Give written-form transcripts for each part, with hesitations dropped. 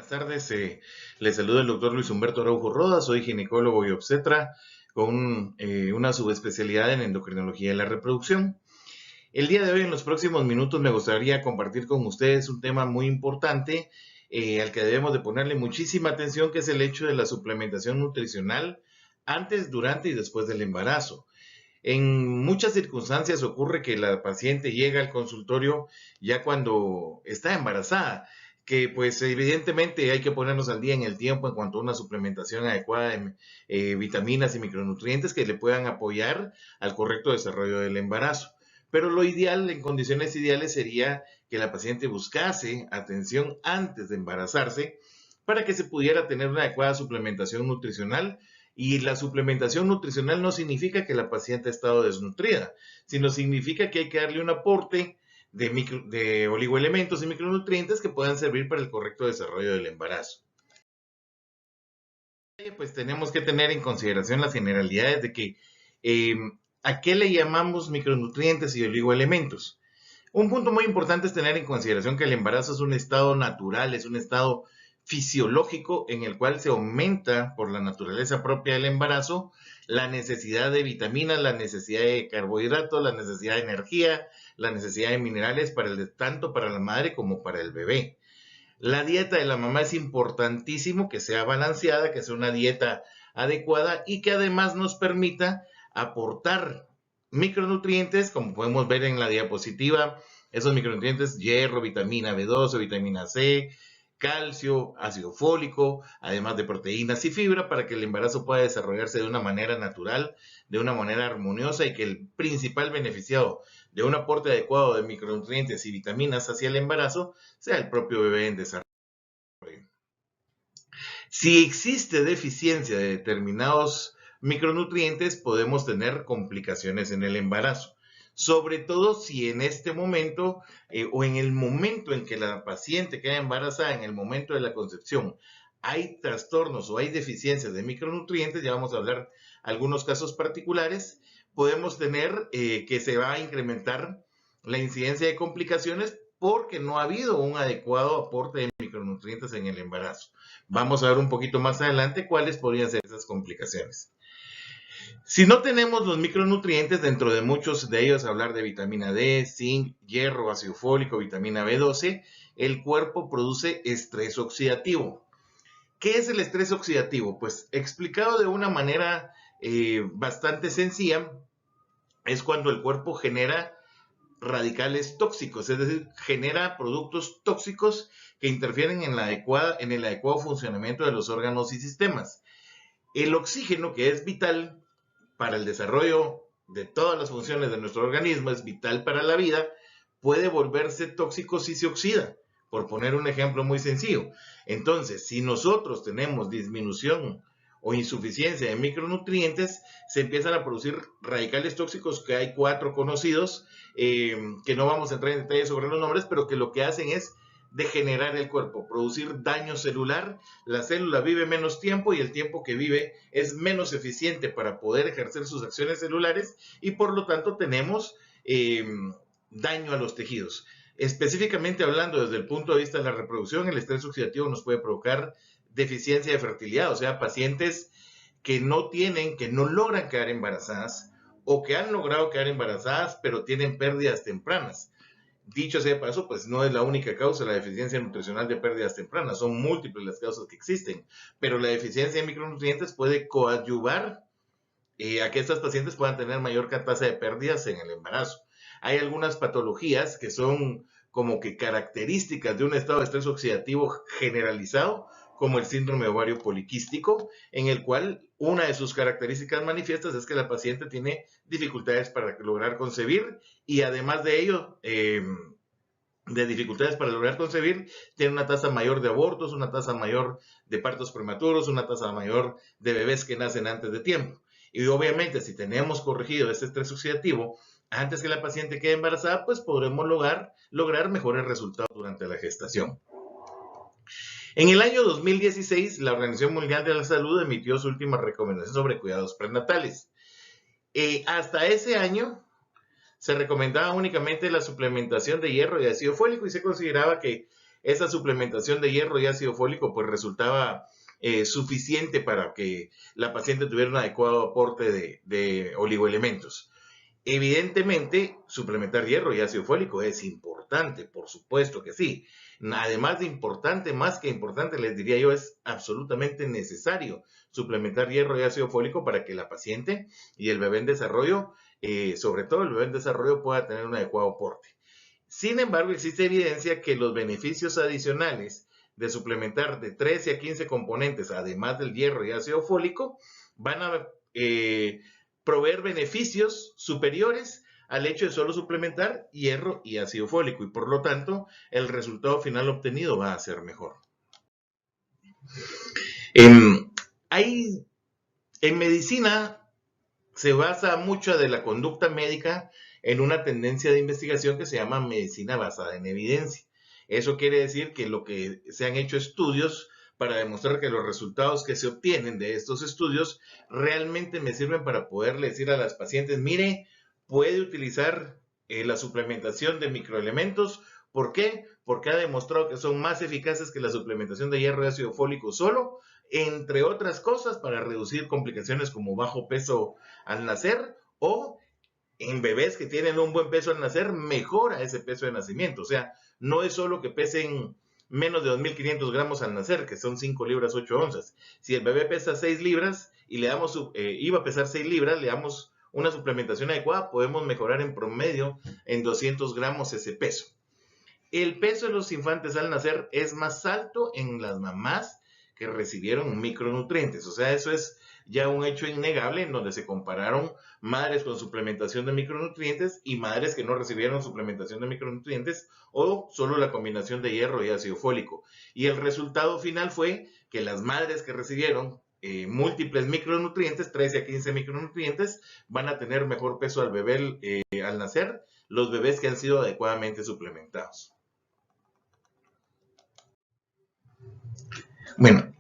Buenas tardes, les saluda el doctor Luis Humberto Araujo Rodas, soy ginecólogo y obstetra con una subespecialidad en endocrinología de la reproducción. El día de hoy, en los próximos minutos, me gustaría compartir con ustedes un tema muy importante al que debemos de ponerle muchísima atención, que es el hecho de la suplementación nutricional antes, durante y después del embarazo. En muchas circunstancias ocurre que la paciente llega al consultorio ya cuando está embarazada, que pues evidentemente hay que ponernos al día en el tiempo en cuanto a una suplementación adecuada de vitaminas y micronutrientes que le puedan apoyar al correcto desarrollo del embarazo. Pero lo ideal, en condiciones ideales, sería que la paciente buscase atención antes de embarazarse para que se pudiera tener una adecuada suplementación nutricional. Y la suplementación nutricional no significa que la paciente ha estado desnutrida, sino significa que hay que darle un aporte de oligoelementos y micronutrientes que puedan servir para el correcto desarrollo del embarazo. Pues tenemos que tener en consideración las generalidades de que eh, ¿a qué le llamamos micronutrientes y oligoelementos? Un punto muy importante es tener en consideración que el embarazo es un estado natural, es un estado fisiológico en el cual se aumenta por la naturaleza propia del embarazo la necesidad de vitaminas, la necesidad de carbohidratos, la necesidad de energía, la necesidad de minerales tanto para la madre como para el bebé. La dieta de la mamá es importantísimo que sea balanceada, que sea una dieta adecuada y que además nos permita aportar micronutrientes, como podemos ver en la diapositiva, esos micronutrientes, hierro, vitamina B12, vitamina C, calcio, ácido fólico, además de proteínas y fibra, para que el embarazo pueda desarrollarse de una manera natural, de una manera armoniosa y que el principal beneficiado de un aporte adecuado de micronutrientes y vitaminas hacia el embarazo sea el propio bebé en desarrollo. Si existe deficiencia de determinados micronutrientes, podemos tener complicaciones en el embarazo, sobre todo si en este momento o en el momento en que la paciente queda embarazada, en el momento de la concepción, hay trastornos o hay deficiencias de micronutrientes. Ya vamos a hablar algunos casos particulares. Podemos tener que se va a incrementar la incidencia de complicaciones porque no ha habido un adecuado aporte de micronutrientes en el embarazo. Vamos a ver un poquito más adelante cuáles podrían ser esas complicaciones. Si no tenemos los micronutrientes, dentro de muchos de ellos hablar de vitamina D, zinc, hierro, ácido fólico, vitamina B12, el cuerpo produce estrés oxidativo. ¿Qué es el estrés oxidativo? Pues explicado de una manera bastante sencilla, es cuando el cuerpo genera radicales tóxicos, es decir, genera productos tóxicos que interfieren en el adecuado funcionamiento de los órganos y sistemas. El oxígeno, que es vital para el desarrollo de todas las funciones de nuestro organismo, es vital para la vida, puede volverse tóxico si se oxida, por poner un ejemplo muy sencillo. Entonces, si nosotros tenemos disminución o insuficiencia de micronutrientes, se empiezan a producir radicales tóxicos, que hay 4 conocidos, que no vamos a entrar en detalle sobre los nombres, pero que lo que hacen es degenerar el cuerpo, producir daño celular. La célula vive menos tiempo y el tiempo que vive es menos eficiente para poder ejercer sus acciones celulares y por lo tanto tenemos daño a los tejidos. Específicamente hablando desde el punto de vista de la reproducción, el estrés oxidativo nos puede provocar deficiencia de fertilidad, o sea, pacientes que no logran quedar embarazadas o que han logrado quedar embarazadas pero tienen pérdidas tempranas. Dicho sea de paso, pues no es la única causa la deficiencia nutricional de pérdidas tempranas, son múltiples las causas que existen, pero la deficiencia de micronutrientes puede coadyuvar a que estas pacientes puedan tener mayor tasa de pérdidas en el embarazo. Hay algunas patologías que son como que características de un estado de estrés oxidativo generalizado, como el síndrome ovario poliquístico, en el cual una de sus características manifiestas es que la paciente tiene dificultades para lograr concebir y además de ello, de dificultades para lograr concebir, tiene una tasa mayor de abortos, una tasa mayor de partos prematuros, una tasa mayor de bebés que nacen antes de tiempo. Y obviamente, si tenemos corregido este estrés oxidativo antes que la paciente quede embarazada, pues podremos lograr mejores resultados durante la gestación. En el año 2016, la Organización Mundial de la Salud emitió su última recomendación sobre cuidados prenatales. Hasta ese año se recomendaba únicamente la suplementación de hierro y ácido fólico y se consideraba que esa suplementación de hierro y ácido fólico pues resultaba suficiente para que la paciente tuviera un adecuado aporte de oligoelementos. Evidentemente, suplementar hierro y ácido fólico es importante, por supuesto que sí. Además de importante, más que importante, les diría yo, es absolutamente necesario suplementar hierro y ácido fólico para que la paciente y el bebé en desarrollo, sobre todo el bebé en desarrollo, pueda tener un adecuado aporte. Sin embargo, existe evidencia que los beneficios adicionales de suplementar de 13 a 15 componentes, además del hierro y ácido fólico, van a proveer beneficios superiores al hecho de solo suplementar hierro y ácido fólico, y por lo tanto el resultado final obtenido va a ser mejor. En medicina se basa mucho de la conducta médica en una tendencia de investigación que se llama medicina basada en evidencia. Eso quiere decir que lo que se han hecho estudios para demostrar que los resultados que se obtienen de estos estudios realmente me sirven para poderle decir a las pacientes, mire, puede utilizar la suplementación de microelementos. ¿Por qué? Porque ha demostrado que son más eficaces que la suplementación de hierro y ácido fólico solo, entre otras cosas, para reducir complicaciones como bajo peso al nacer, o en bebés que tienen un buen peso al nacer, mejora ese peso de nacimiento. O sea, no es solo que pesen menos de 2.500 gramos al nacer, que son 5 libras 8 onzas. Si el bebé pesa 6 libras y le damos, iba a pesar 6 libras, le damos una suplementación adecuada, podemos mejorar en promedio en 200 gramos ese peso. El peso de los infantes al nacer es más alto en las mamás que recibieron micronutrientes. O sea, eso es ya un hecho innegable en donde se compararon madres con suplementación de micronutrientes y madres que no recibieron suplementación de micronutrientes o solo la combinación de hierro y ácido fólico. Y el resultado final fue que las madres que recibieron múltiples micronutrientes, 13 a 15 micronutrientes, van a tener mejor peso al bebé al nacer, los bebés que han sido adecuadamente suplementados. Bueno,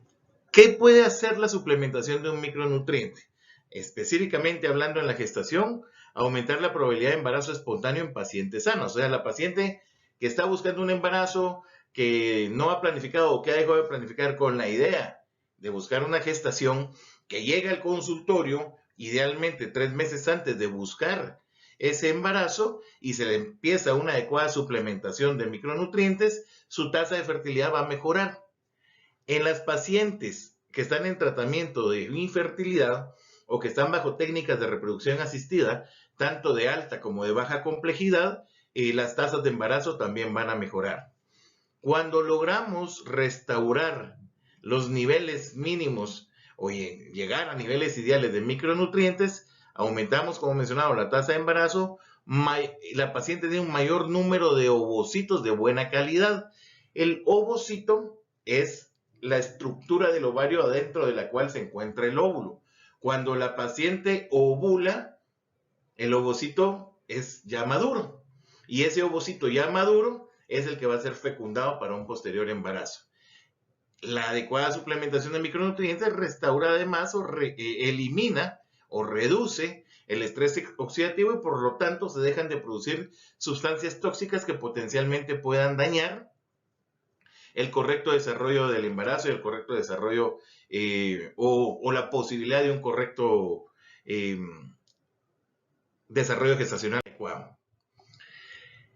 ¿qué puede hacer la suplementación de un micronutriente? Específicamente hablando en la gestación, aumentar la probabilidad de embarazo espontáneo en pacientes sanos. O sea, la paciente que está buscando un embarazo, que no ha planificado o que ha dejado de planificar con la idea de buscar una gestación, que llega al consultorio, idealmente 3 meses antes de buscar ese embarazo, y se le empieza una adecuada suplementación de micronutrientes, su tasa de fertilidad va a mejorar. En las pacientes que están en tratamiento de infertilidad o que están bajo técnicas de reproducción asistida, tanto de alta como de baja complejidad, las tasas de embarazo también van a mejorar. Cuando logramos restaurar los niveles mínimos o llegar a niveles ideales de micronutrientes, aumentamos, como mencionaba, la tasa de embarazo, la paciente tiene un mayor número de ovocitos de buena calidad. El ovocito es la estructura del ovario adentro de la cual se encuentra el óvulo. Cuando la paciente ovula, el ovocito es ya maduro, y ese ovocito ya maduro es el que va a ser fecundado para un posterior embarazo. La adecuada suplementación de micronutrientes restaura además o elimina o reduce el estrés oxidativo, y por lo tanto se dejan de producir sustancias tóxicas que potencialmente puedan dañar el correcto desarrollo del embarazo y el correcto desarrollo o la posibilidad de un correcto desarrollo gestacional adecuado.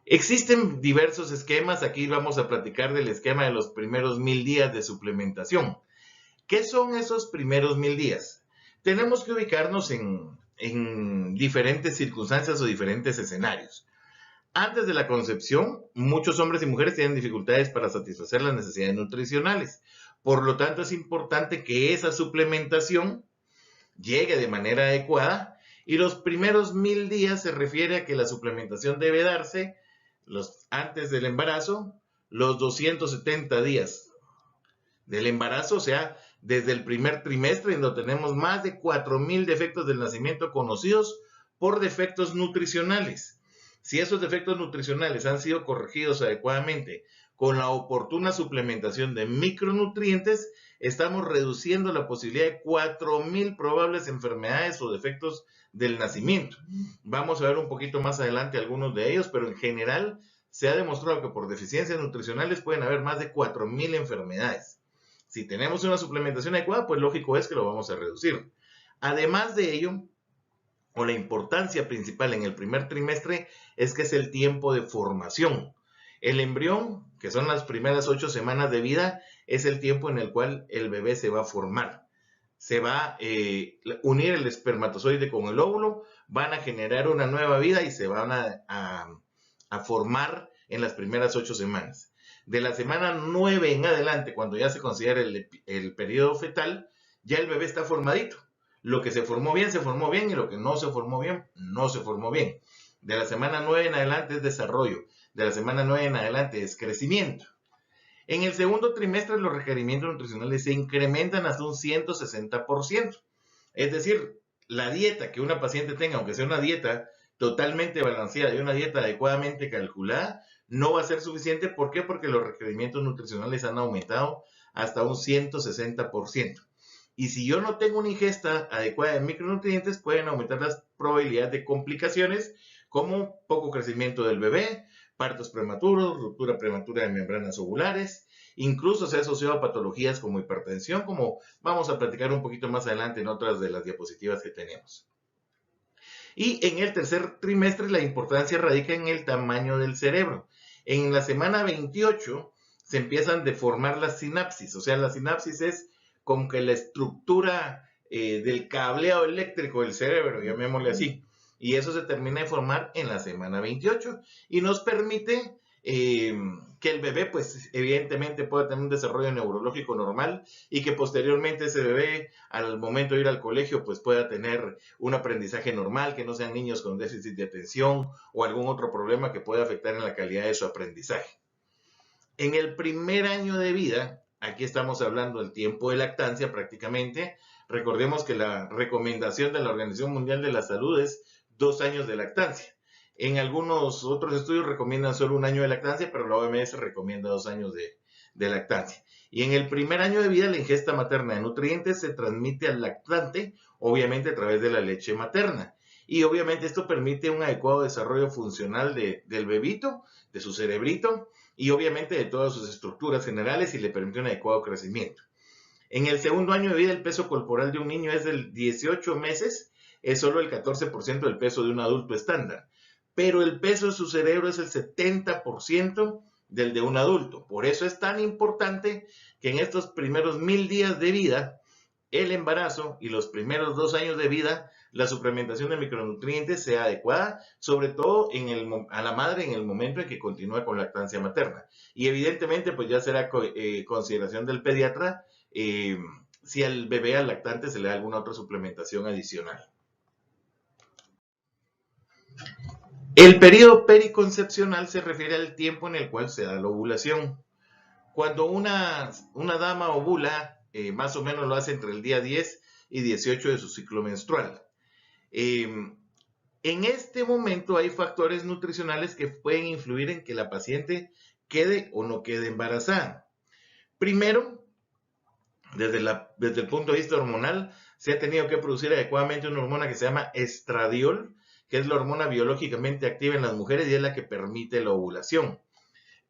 Existen diversos esquemas. Aquí vamos a platicar del esquema de los primeros 1000 días de suplementación. ¿Qué son esos primeros 1000 días? Tenemos que ubicarnos en diferentes circunstancias o diferentes escenarios. Antes de la concepción, muchos hombres y mujeres tienen dificultades para satisfacer las necesidades nutricionales. Por lo tanto, es importante que esa suplementación llegue de manera adecuada, y los primeros 1000 días se refiere a que la suplementación debe darse antes del embarazo, los 270 días del embarazo, o sea, desde el primer trimestre, en donde tenemos más de 4000 defectos del nacimiento conocidos por defectos nutricionales. Si esos defectos nutricionales han sido corregidos adecuadamente con la oportuna suplementación de micronutrientes, estamos reduciendo la posibilidad de 4000 probables enfermedades o defectos del nacimiento. Vamos a ver un poquito más adelante algunos de ellos, pero en general se ha demostrado que por deficiencias nutricionales pueden haber más de 4.000 enfermedades. Si tenemos una suplementación adecuada, pues lógico es que lo vamos a reducir. Además de ello, o la importancia principal en el primer trimestre es que es el tiempo de formación. El embrión, que son las primeras 8 semanas de vida, es el tiempo en el cual el bebé se va a formar. Se va a unir el espermatozoide con el óvulo, van a generar una nueva vida y se van a formar en las primeras 8 semanas. De la semana 9 en adelante, cuando ya se considera el periodo fetal, ya el bebé está formadito. Lo que se formó bien, y lo que no se formó bien, no se formó bien. De la semana 9 en adelante es desarrollo. De la semana 9 en adelante es crecimiento. En el segundo trimestre los requerimientos nutricionales se incrementan hasta un 160%. Es decir, la dieta que una paciente tenga, aunque sea una dieta totalmente balanceada y una dieta adecuadamente calculada, no va a ser suficiente. ¿Por qué? Porque los requerimientos nutricionales han aumentado hasta un 160%. Y si yo no tengo una ingesta adecuada de micronutrientes, pueden aumentar las probabilidades de complicaciones como poco crecimiento del bebé, partos prematuros, ruptura prematura de membranas ovulares, incluso se ha asociado a patologías como hipertensión, como vamos a platicar un poquito más adelante en otras de las diapositivas que tenemos. Y en el tercer trimestre la importancia radica en el tamaño del cerebro. En la semana 28 se empiezan a deformar las sinapsis, o sea, la sinapsis es como que la estructura del cableado eléctrico del cerebro, llamémosle así. Y eso se termina de formar en la semana 28 y nos permite que el bebé, pues evidentemente pueda tener un desarrollo neurológico normal y que posteriormente ese bebé, al momento de ir al colegio, pues pueda tener un aprendizaje normal, que no sean niños con déficit de atención o algún otro problema que pueda afectar en la calidad de su aprendizaje. En el primer año de vida, aquí estamos hablando del tiempo de lactancia prácticamente. Recordemos que la recomendación de la Organización Mundial de la Salud es 2 años de lactancia. En algunos otros estudios recomiendan solo 1 año de lactancia, pero la OMS recomienda 2 años de lactancia. Y en el primer año de vida, la ingesta materna de nutrientes se transmite al lactante, obviamente a través de la leche materna. Y obviamente esto permite un adecuado desarrollo funcional del bebito, de su cerebrito, y obviamente de todas sus estructuras generales y le permite un adecuado crecimiento. En el segundo año de vida, el peso corporal de un niño es de 18 meses, es solo el 14% del peso de un adulto estándar, pero el peso de su cerebro es el 70% del de un adulto. Por eso es tan importante que en estos primeros 1000 días de vida, el embarazo y los primeros 2 años de vida, la suplementación de micronutrientes sea adecuada, sobre todo a la madre en el momento en que continúa con lactancia materna. Y evidentemente, pues ya será consideración del pediatra si al bebé al lactante se le da alguna otra suplementación adicional. El periodo periconcepcional se refiere al tiempo en el cual se da la ovulación. Cuando una dama ovula, más o menos lo hace entre el día 10 y 18 de su ciclo menstrual. En este momento hay factores nutricionales que pueden influir en que la paciente quede o no quede embarazada. Primero, desde el punto de vista hormonal, se ha tenido que producir adecuadamente una hormona que se llama estradiol, que es la hormona biológicamente activa en las mujeres y es la que permite la ovulación.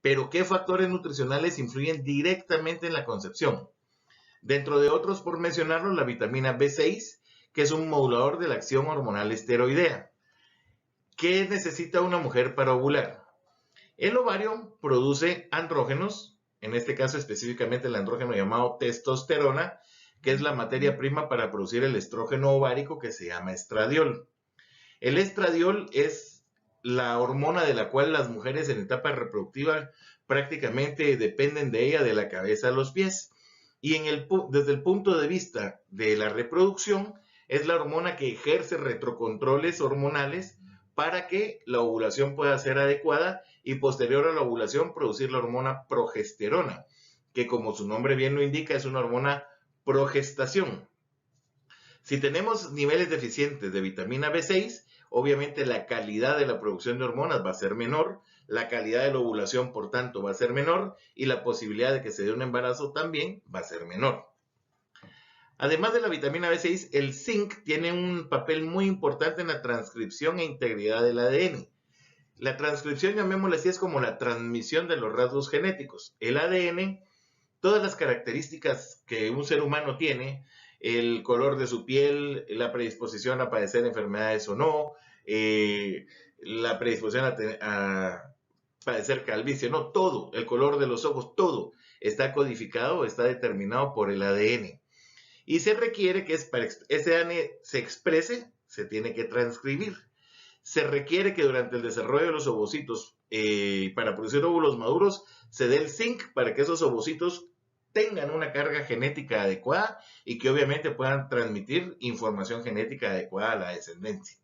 Pero, ¿qué factores nutricionales influyen directamente en la concepción? Dentro de otros, por mencionarlo, la vitamina B6, que es un modulador de la acción hormonal esteroidea. ¿Qué necesita una mujer para ovular? El ovario produce andrógenos, en este caso específicamente el andrógeno llamado testosterona, que es la materia prima para producir el estrógeno ovárico que se llama estradiol. El estradiol es la hormona de la cual las mujeres en etapa reproductiva prácticamente dependen de ella de la cabeza a los pies. Y desde el punto de vista de la reproducción, es la hormona que ejerce retrocontroles hormonales para que la ovulación pueda ser adecuada y posterior a la ovulación producir la hormona progesterona, que como su nombre bien lo indica es una hormona progestación. Si tenemos niveles deficientes de vitamina B6, obviamente la calidad de la producción de hormonas va a ser menor, la calidad de la ovulación, por tanto, va a ser menor y la posibilidad de que se dé un embarazo también va a ser menor. Además de la vitamina B6, el zinc tiene un papel muy importante en la transcripción e integridad del ADN. La transcripción, llamémosle así, es como la transmisión de los rasgos genéticos. El ADN, todas las características que un ser humano tiene, el color de su piel, la predisposición a padecer enfermedades o no, la predisposición a padecer calvicie, no, todo, el color de los ojos, todo está codificado, está determinado por el ADN. Y se requiere que para ese ADN se exprese, se tiene que transcribir. Se requiere que durante el desarrollo de los ovocitos, para producir óvulos maduros, se dé el zinc para que esos ovocitos tengan una carga genética adecuada y que obviamente puedan transmitir información genética adecuada a la descendencia.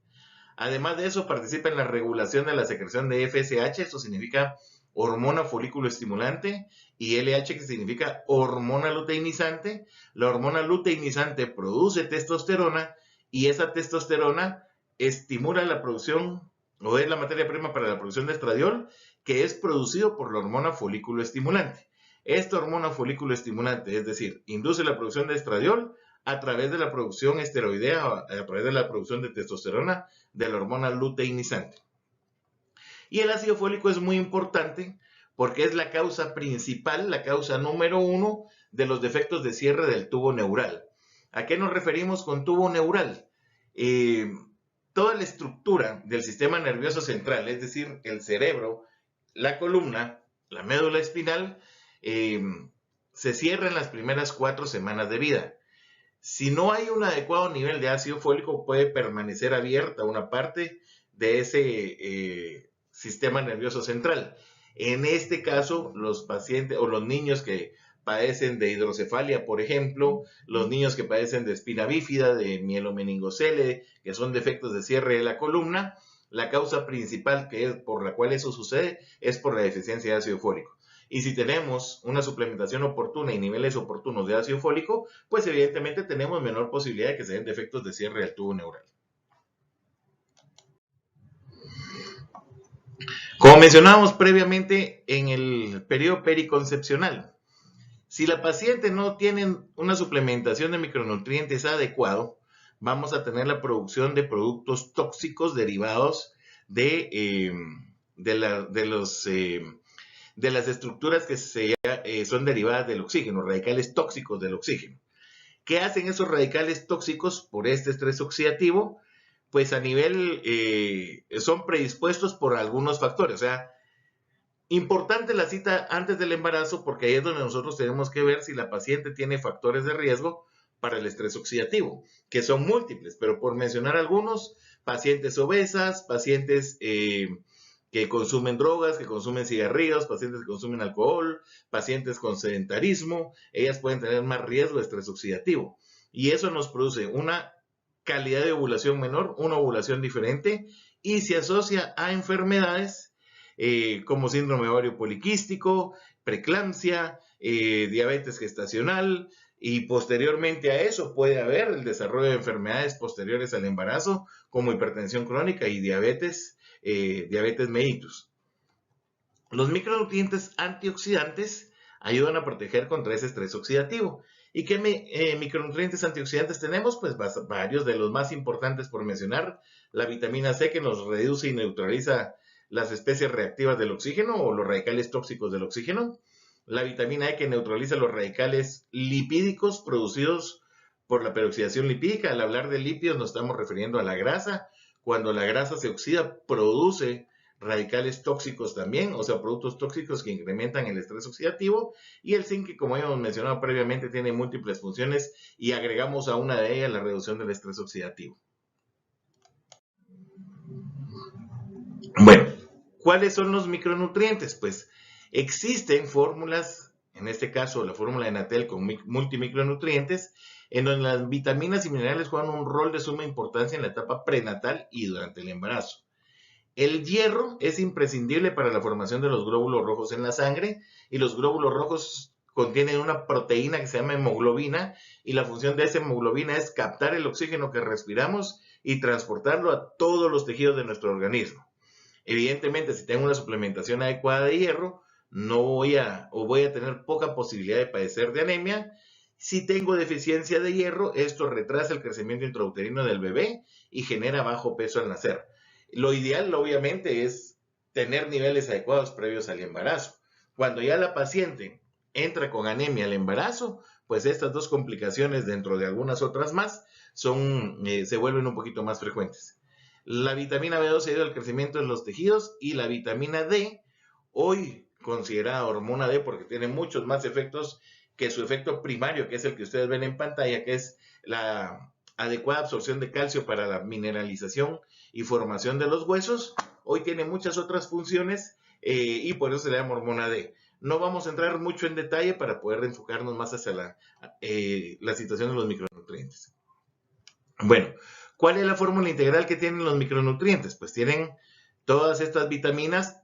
Además de eso, participa en la regulación de la secreción de FSH, esto significa hormona folículo estimulante, y LH, que significa hormona luteinizante. La hormona luteinizante produce testosterona y esa testosterona estimula la producción, o es la materia prima para la producción de estradiol, que es producido por la hormona folículo estimulante. Esta hormona folículo estimulante, es decir, induce la producción de estradiol a través de la producción esteroidea, a través de la producción de testosterona de la hormona luteinizante. Y el ácido fólico es muy importante porque es la causa principal, la causa número 1 de los defectos de cierre del tubo neural. ¿A qué nos referimos con tubo neural? Toda la estructura del sistema nervioso central, es decir, el cerebro, la columna, la médula espinal, se cierra en las primeras 4 semanas de vida. Si no hay un adecuado nivel de ácido fólico, puede permanecer abierta una parte de ese sistema nervioso central. En este caso, los pacientes o los niños que padecen de hidrocefalia, por ejemplo, los niños que padecen de espina bífida, de mielomeningocele, que son defectos de cierre de la columna, la causa principal por la cual eso sucede es por la deficiencia de ácido fólico. Y si tenemos una suplementación oportuna y niveles oportunos de ácido fólico, pues evidentemente tenemos menor posibilidad de que se den defectos de cierre del tubo neural. Como mencionábamos previamente en el periodo periconcepcional, si la paciente no tiene una suplementación de micronutrientes adecuado, vamos a tener la producción de productos tóxicos derivados de las estructuras que son derivadas del oxígeno, radicales tóxicos del oxígeno. ¿Qué hacen esos radicales tóxicos por este estrés oxidativo? Pues a nivel, son predispuestos por algunos factores. O sea, importante la cita antes del embarazo porque ahí es donde nosotros tenemos que ver si la paciente tiene factores de riesgo para el estrés oxidativo, que son múltiples, pero por mencionar algunos, pacientes obesas, pacientes que consumen drogas, que consumen cigarrillos, pacientes que consumen alcohol, pacientes con sedentarismo, ellas pueden tener más riesgo de estrés oxidativo. Y eso nos produce una calidad de ovulación menor, una ovulación diferente, y se asocia a enfermedades como síndrome ovario poliquístico, preeclampsia, diabetes gestacional, y posteriormente a eso puede haber el desarrollo de enfermedades posteriores al embarazo, como hipertensión crónica y diabetes mellitus. Los micronutrientes antioxidantes ayudan a proteger contra ese estrés oxidativo. ¿Y qué micronutrientes antioxidantes tenemos? Pues varios de los más importantes por mencionar. La vitamina C, que nos reduce y neutraliza las especies reactivas del oxígeno o los radicales tóxicos del oxígeno. La vitamina E, que neutraliza los radicales lipídicos producidos por la peroxidación lipídica. Al hablar de lípidos nos estamos refiriendo a la grasa. Cuando la grasa se oxida, produce radicales tóxicos también, o sea, productos tóxicos que incrementan el estrés oxidativo. Y el zinc, que como hemos mencionado previamente, tiene múltiples funciones y agregamos a una de ellas la reducción del estrés oxidativo. Bueno, ¿cuáles son los micronutrientes? Pues existen fórmulas, en este caso la fórmula de Natel con multimicronutrientes, en donde las vitaminas y minerales juegan un rol de suma importancia en la etapa prenatal y durante el embarazo. El hierro es imprescindible para la formación de los glóbulos rojos en la sangre, y los glóbulos rojos contienen una proteína que se llama hemoglobina, y la función de esa hemoglobina es captar el oxígeno que respiramos y transportarlo a todos los tejidos de nuestro organismo. Evidentemente, si tengo una suplementación adecuada de hierro, voy a tener poca posibilidad de padecer de anemia. Si tengo deficiencia de hierro, esto retrasa el crecimiento intrauterino del bebé y genera bajo peso al nacer. Lo ideal, obviamente, es tener niveles adecuados previos al embarazo. Cuando ya la paciente entra con anemia al embarazo, pues estas dos complicaciones, dentro de algunas otras más, se vuelven un poquito más frecuentes. La vitamina B12 ayuda al crecimiento de los tejidos, y la vitamina D, hoy considerada hormona D porque tiene muchos más efectos que su efecto primario, que es el que ustedes ven en pantalla, que es la adecuada absorción de calcio para la mineralización y formación de los huesos. Hoy tiene muchas otras funciones y por eso se le llama hormona D. No vamos a entrar mucho en detalle para poder enfocarnos más hacia la situación de los micronutrientes. Bueno, ¿cuál es la fórmula integral que tienen los micronutrientes? Pues tienen todas estas vitaminas.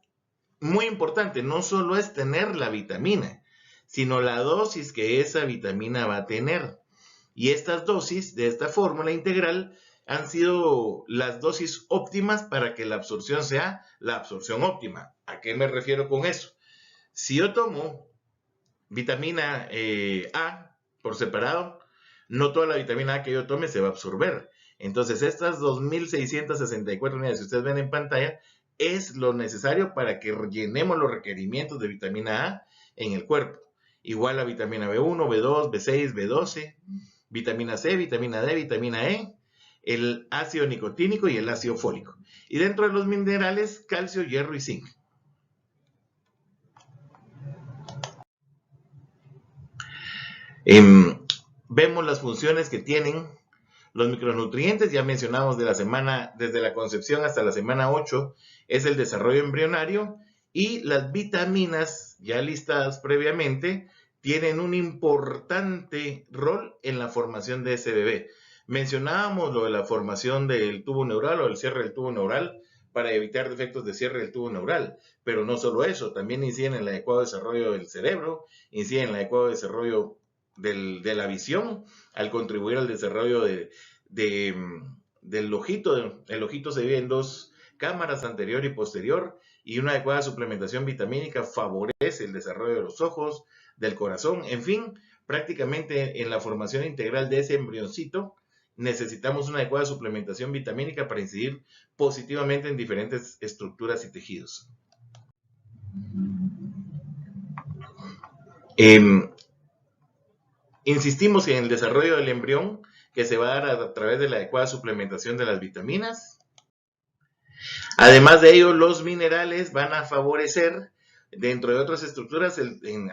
Muy importante, no solo es tener la vitamina, sino la dosis que esa vitamina va a tener. Y estas dosis de esta fórmula integral han sido las dosis óptimas para que la absorción sea la absorción óptima. ¿A qué me refiero con eso? Si yo tomo vitamina A por separado, no toda la vitamina A que yo tome se va a absorber. Entonces, estas 2.664 unidades que ustedes ven en pantalla es lo necesario para que llenemos los requerimientos de vitamina A en el cuerpo. Igual la vitamina B1, B2, B6, B12, vitamina C, vitamina D, vitamina E, el ácido nicotínico y el ácido fólico. Y dentro de los minerales, calcio, hierro y zinc. Vemos las funciones que tienen los micronutrientes. Ya mencionamos desde la concepción hasta la semana 8, es el desarrollo embrionario, y las vitaminas ya listadas previamente tienen un importante rol en la formación de ese bebé. Mencionábamos lo de la formación del tubo neural o el cierre del tubo neural para evitar defectos de cierre del tubo neural, pero no solo eso, también inciden en el adecuado desarrollo del cerebro, inciden en el adecuado desarrollo de la visión, al contribuir al desarrollo del ojito. El ojito se divide en dos cámaras, anterior y posterior, y una adecuada suplementación vitamínica favorece el desarrollo de los ojos, del corazón. En fin, prácticamente en la formación integral de ese embrioncito necesitamos una adecuada suplementación vitamínica para incidir positivamente en diferentes estructuras y tejidos. Insistimos en el desarrollo del embrión, que se va a dar a través de la adecuada suplementación de las vitaminas. Además de ello, los minerales van a favorecer, dentro de otras estructuras,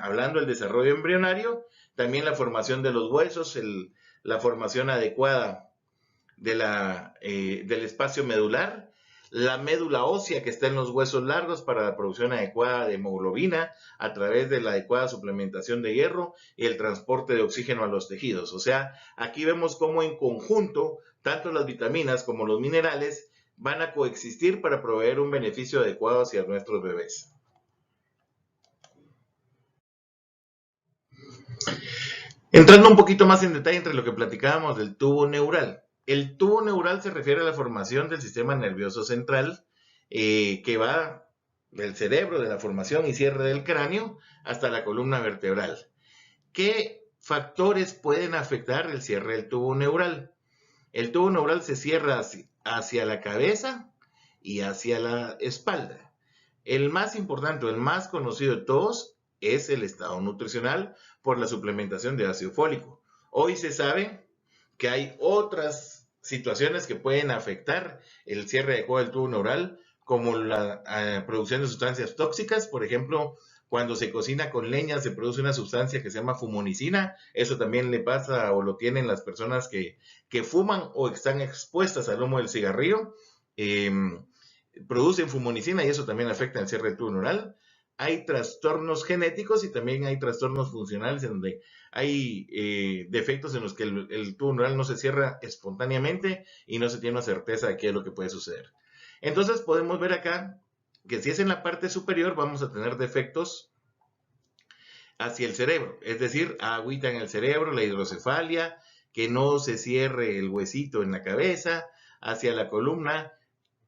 hablando del desarrollo embrionario, también la formación de los huesos, la formación adecuada del espacio medular, la médula ósea que está en los huesos largos para la producción adecuada de hemoglobina a través de la adecuada suplementación de hierro y el transporte de oxígeno a los tejidos. O sea, aquí vemos cómo en conjunto, tanto las vitaminas como los minerales van a coexistir para proveer un beneficio adecuado hacia nuestros bebés. Entrando un poquito más en detalle entre lo que platicábamos del tubo neural. El tubo neural se refiere a la formación del sistema nervioso central que va del cerebro, de la formación y cierre del cráneo, hasta la columna vertebral. ¿Qué factores pueden afectar el cierre del tubo neural? El tubo neural se cierra hacia la cabeza y hacia la espalda. El más importante, el más conocido de todos, es el estado nutricional por la suplementación de ácido fólico. Hoy se sabe que hay otras situaciones que pueden afectar el cierre adecuado del tubo neural, como la producción de sustancias tóxicas. Por ejemplo, cuando se cocina con leña se produce una sustancia que se llama fumonicina. Eso también le pasa o lo tienen las personas que fuman o están expuestas al humo del cigarrillo. Producen fumonicina y eso también afecta el cierre del tubo neural. Hay trastornos genéticos y también hay trastornos funcionales en donde hay defectos en los que el tubo neural no se cierra espontáneamente y no se tiene una certeza de qué es lo que puede suceder. Entonces podemos ver acá que si es en la parte superior vamos a tener defectos hacia el cerebro, es decir, agüita en el cerebro, la hidrocefalia, que no se cierre el huesito en la cabeza. Hacia la columna,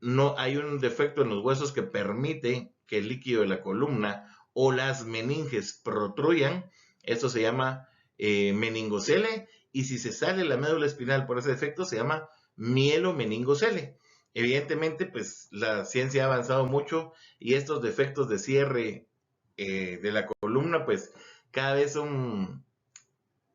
no hay un defecto en los huesos que permite que el líquido de la columna o las meninges protruyan. Esto se llama meningocele, y si se sale la médula espinal por ese defecto se llama mielomeningocele. Evidentemente, pues la ciencia ha avanzado mucho y estos defectos de cierre de la columna, pues cada vez son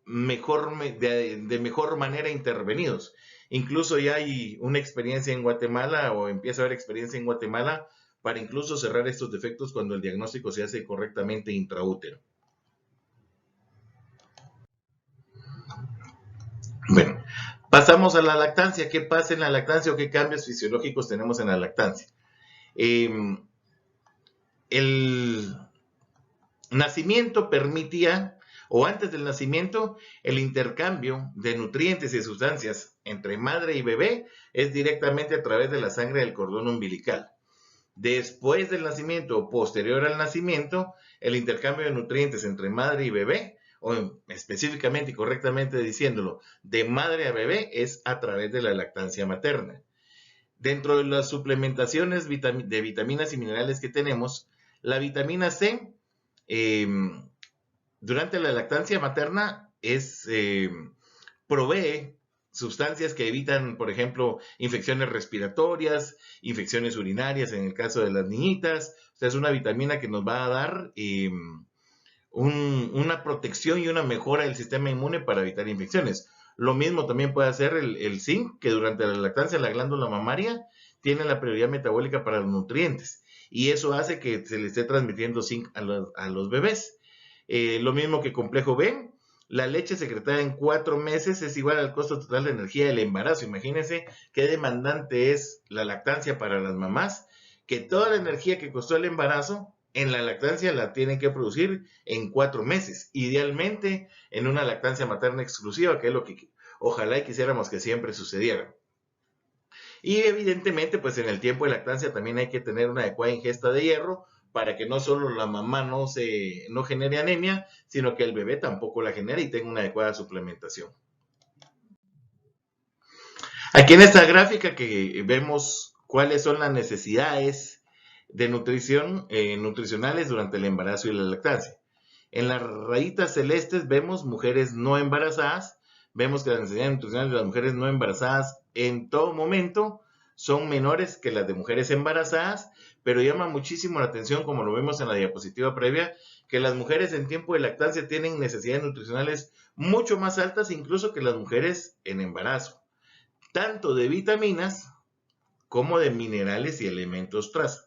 de mejor manera intervenidos. Incluso ya hay una experiencia en Guatemala, o empieza a haber experiencia en Guatemala, para incluso cerrar estos defectos cuando el diagnóstico se hace correctamente intraútero. Bueno, pasamos a la lactancia. ¿Qué pasa en la lactancia o qué cambios fisiológicos tenemos en la lactancia? El nacimiento permitía, o antes del nacimiento, el intercambio de nutrientes y sustancias entre madre y bebé es directamente a través de la sangre del cordón umbilical. Después del nacimiento o posterior al nacimiento, el intercambio de nutrientes entre madre y bebé, o específicamente y correctamente diciéndolo, de madre a bebé, es a través de la lactancia materna. Dentro de las suplementaciones de vitaminas y minerales que tenemos, la vitamina C, durante la lactancia materna, provee sustancias que evitan, por ejemplo, infecciones respiratorias, infecciones urinarias en el caso de las niñitas. O sea, es una vitamina que nos va a dar una protección y una mejora del sistema inmune para evitar infecciones. Lo mismo también puede hacer el zinc, que durante la lactancia la glándula mamaria tiene la prioridad metabólica para los nutrientes. Y eso hace que se le esté transmitiendo zinc a los bebés. Lo mismo que complejo B, la leche secretada en 4 meses es igual al costo total de energía del embarazo. Imagínense qué demandante es la lactancia para las mamás, que toda la energía que costó el embarazo en la lactancia la tienen que producir en 4 meses. Idealmente en una lactancia materna exclusiva, que es lo que ojalá y quisiéramos que siempre sucediera. Y evidentemente, pues en el tiempo de lactancia también hay que tener una adecuada ingesta de hierro, para que no solo la mamá no genere anemia, sino que el bebé tampoco la genere y tenga una adecuada suplementación. Aquí en esta gráfica que vemos cuáles son las necesidades de nutrición nutricionales durante el embarazo y la lactancia. En las rayitas celestes vemos mujeres no embarazadas. Vemos que las necesidades nutricionales de las mujeres no embarazadas en todo momento son menores que las de mujeres embarazadas, pero llama muchísimo la atención, como lo vemos en la diapositiva previa, que las mujeres en tiempo de lactancia tienen necesidades nutricionales mucho más altas incluso que las mujeres en embarazo, tanto de vitaminas como de minerales y elementos traza.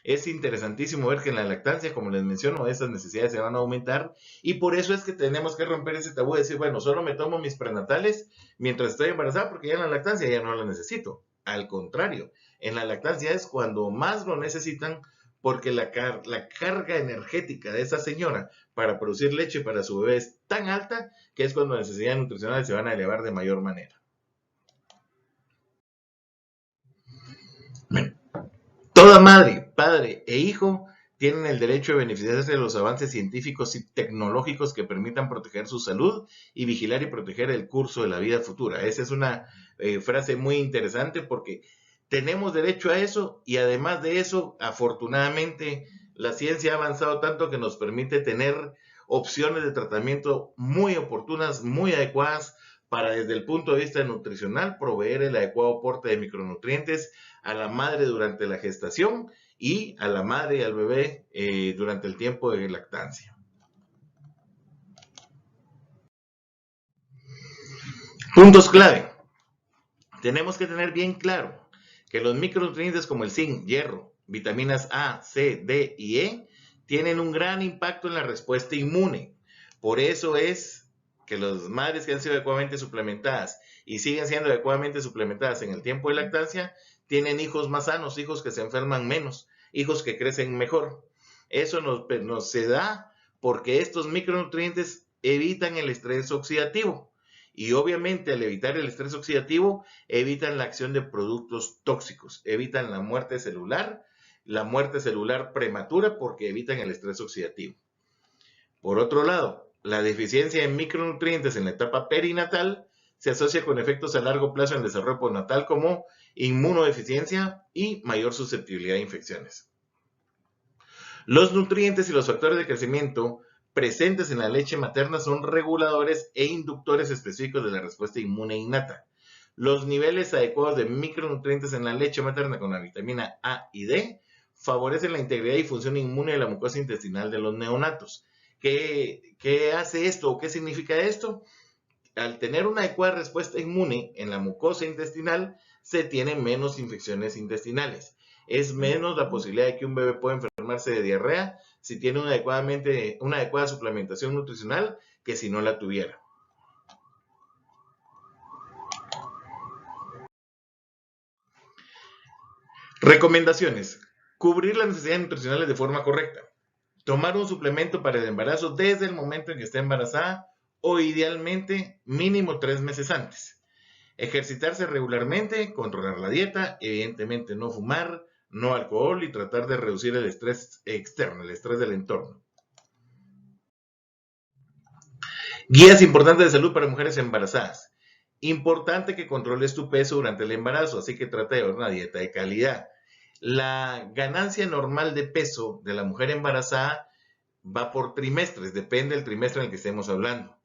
Es interesantísimo ver que en la lactancia, como les menciono, esas necesidades se van a aumentar, y por eso es que tenemos que romper ese tabú de decir, bueno, solo me tomo mis prenatales mientras estoy embarazada porque ya en la lactancia ya no la necesito. Al contrario, en la lactancia es cuando más lo necesitan, porque la carga energética de esa señora para producir leche para su bebé es tan alta que es cuando las necesidades nutricionales se van a elevar de mayor manera. Bueno, toda madre, padre e hijo tienen el derecho de beneficiarse de los avances científicos y tecnológicos que permitan proteger su salud y vigilar y proteger el curso de la vida futura. Esa es una frase muy interesante, porque tenemos derecho a eso, y además de eso, afortunadamente, la ciencia ha avanzado tanto que nos permite tener opciones de tratamiento muy oportunas, muy adecuadas, para desde el punto de vista nutricional proveer el adecuado aporte de micronutrientes a la madre durante la gestación y a la madre y al bebé durante el tiempo de lactancia. Puntos clave. Tenemos que tener bien claro que los micronutrientes como el zinc, hierro, vitaminas A, C, D y E tienen un gran impacto en la respuesta inmune. Por eso es que las madres que han sido adecuadamente suplementadas y siguen siendo adecuadamente suplementadas en el tiempo de lactancia tienen hijos más sanos, hijos que se enferman menos, hijos que crecen mejor. Eso nos se da porque estos micronutrientes evitan el estrés oxidativo. Y obviamente al evitar el estrés oxidativo, evitan la acción de productos tóxicos, evitan la muerte celular prematura, porque evitan el estrés oxidativo. Por otro lado, la deficiencia en micronutrientes en la etapa perinatal se asocia con efectos a largo plazo en el desarrollo postnatal, como inmunodeficiencia y mayor susceptibilidad a infecciones. Los nutrientes y los factores de crecimiento presentes en la leche materna son reguladores e inductores específicos de la respuesta inmune innata. Los niveles adecuados de micronutrientes en la leche materna con la vitamina A y D favorecen la integridad y función inmune de la mucosa intestinal de los neonatos. ¿Qué hace esto o qué significa esto? Al tener una adecuada respuesta inmune en la mucosa intestinal, se tienen menos infecciones intestinales. Es menos la posibilidad de que un bebé pueda enfermarse de diarrea si tiene una adecuada suplementación nutricional que si no la tuviera. Recomendaciones. Cubrir las necesidades nutricionales de forma correcta. Tomar un suplemento para el embarazo desde el momento en que esté embarazada o idealmente mínimo 3 meses antes. Ejercitarse regularmente, controlar la dieta, evidentemente no fumar, no alcohol y tratar de reducir el estrés externo, el estrés del entorno. Guías importantes de salud para mujeres embarazadas. Importante que controles tu peso durante el embarazo, así que trata de llevar una dieta de calidad. La ganancia normal de peso de la mujer embarazada va por trimestres, depende del trimestre en el que estemos hablando.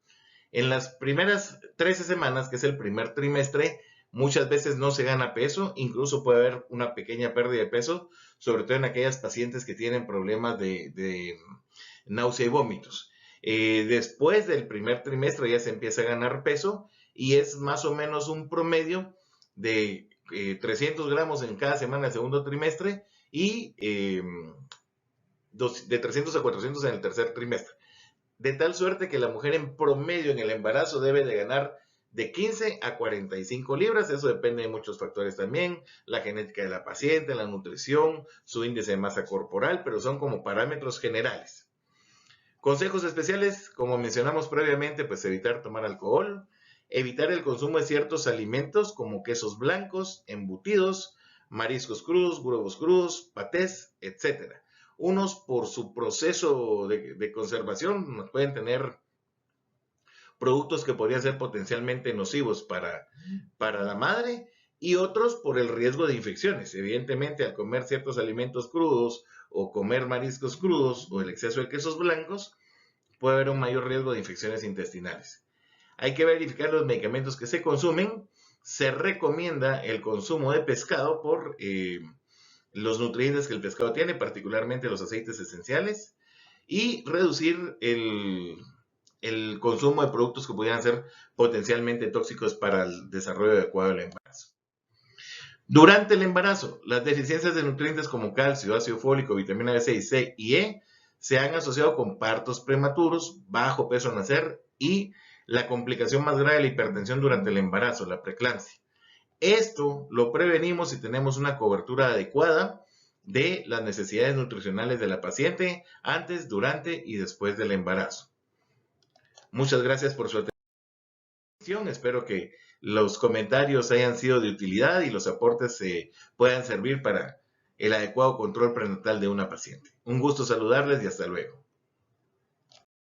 En las primeras 13 semanas, que es el primer trimestre, muchas veces no se gana peso, incluso puede haber una pequeña pérdida de peso, sobre todo en aquellas pacientes que tienen problemas de náusea y vómitos. Después del primer trimestre ya se empieza a ganar peso y es más o menos un promedio de 300 gramos en cada semana del segundo trimestre y de 300 a 400 en el tercer trimestre. De tal suerte que la mujer en promedio en el embarazo debe de ganar de 15 a 45 libras. Eso depende de muchos factores también, la genética de la paciente, la nutrición, su índice de masa corporal, pero son como parámetros generales. Consejos especiales, como mencionamos previamente, pues evitar tomar alcohol, evitar el consumo de ciertos alimentos como quesos blancos, embutidos, mariscos crudos, huevos crudos, patés, etc. Unos por su proceso de conservación pueden tener productos que podrían ser potencialmente nocivos para la madre y otros por el riesgo de infecciones. Evidentemente, al comer ciertos alimentos crudos o comer mariscos crudos o el exceso de quesos blancos, puede haber un mayor riesgo de infecciones intestinales. Hay que verificar los medicamentos que se consumen. Se recomienda el consumo de pescado por los nutrientes que el pescado tiene, particularmente los aceites esenciales, y reducir el consumo de productos que pudieran ser potencialmente tóxicos para el desarrollo adecuado del embarazo. Durante el embarazo, las deficiencias de nutrientes como calcio, ácido fólico, vitamina B6, C y E se han asociado con partos prematuros, bajo peso al nacer y la complicación más grave de la hipertensión durante el embarazo, la preeclampsia. Esto lo prevenimos si tenemos una cobertura adecuada de las necesidades nutricionales de la paciente antes, durante y después del embarazo. Muchas gracias por su atención. Espero que los comentarios hayan sido de utilidad y los aportes puedan servir para el adecuado control prenatal de una paciente. Un gusto saludarles y hasta luego.